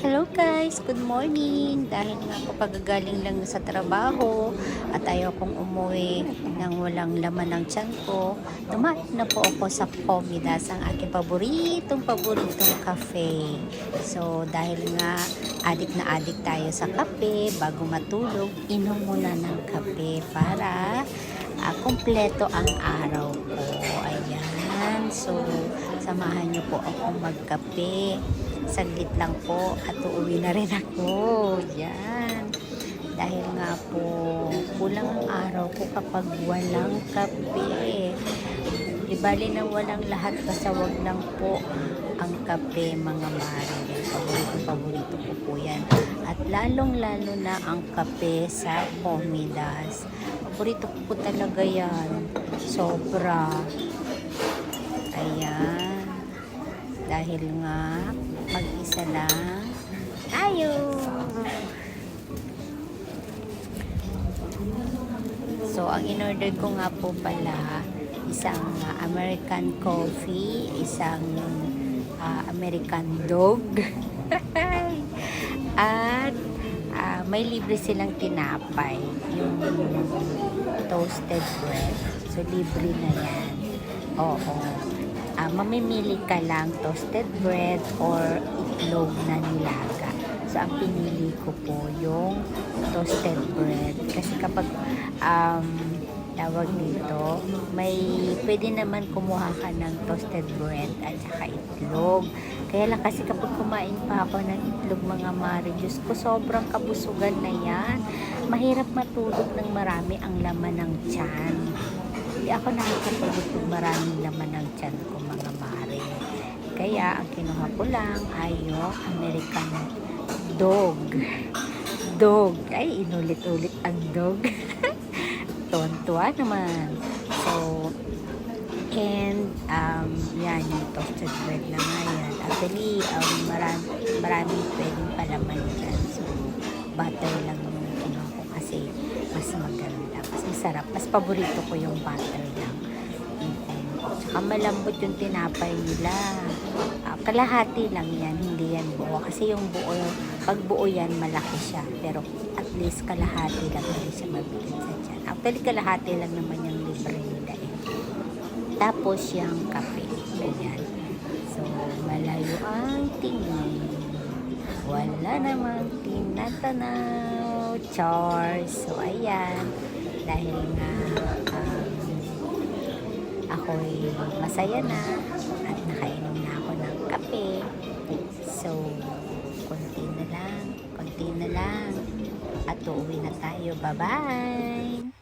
Hello guys, good morning. Dahil nga po pagagaling lang sa trabaho at ayaw kong umuwi nang walang laman ng tiyan ko, dumaan na po ako sa Comidas, ang aking paboritong cafe. So dahil nga adik tayo sa kape, bago matulog, inom muna ng kape para kumpleto ang araw ko. Ayan, so samahan niyo po ako magkape. Saglit lang po at uuwi na rin ako. Yan. Dahil nga po, kulang ang araw ko kapag walang kape. Di bali na walang lahat, basta wag lang po ang kape, mga mare. Paborito ko po yan. At lalong-lalo na ang kape sa Comidas. Paborito ko po talaga yan. Sobra. Ayan. Dahil nga mag-isa lang tayo. So ang in-order ko nga po pala isang American coffee, isang American dog at may libre silang tinapay, yung toasted bread. So libre na yan. Oo. Mamimili ka lang toasted bread or itlog na nilaga. So, ang pinili ko po yung toasted bread. Kasi kapag tawag dito, pwede naman kumuha ka ng toasted bread at saka itlog. Kaya lang kasi kapag kumain pa ako ng itlog, mga mare, Diyos ko, sobrang kabusugan na yan. Mahirap matulog ng marami ang laman ng tiyan. Hindi ako nakakatulog kung maraming laman ng tiyan ko, mga mare. Kaya ang kinuha ko lang ay yung American dog. Ay, inulit-ulit ang dog. Tuwan-tuwa naman. So, and yan, yung toasted bread na nga yan. Actually, maraming pwedeng palaman dyan. So, butter lang yung kinuha ko kasi mas maganda, mas masarap, mas paborito ko yung butter lang. Saka malambot yung tinapay nila. Kalahati lang yan, hindi yan buo. Kasi yung buo, pag buo yan, malaki siya. Pero at least kalahati lang, hindi siya mabigat sa tiyan. Actually, kalahati lang naman yung libre nila eh. Tapos yung kape. Ayan. So, malayo ang tingin. Wala namang tinatanaw. Chars. So, ayan. Dahil nga ako'y masaya na at nakainom na ako ng kape. So, konti na lang. At uuwi na tayo. Bye-bye!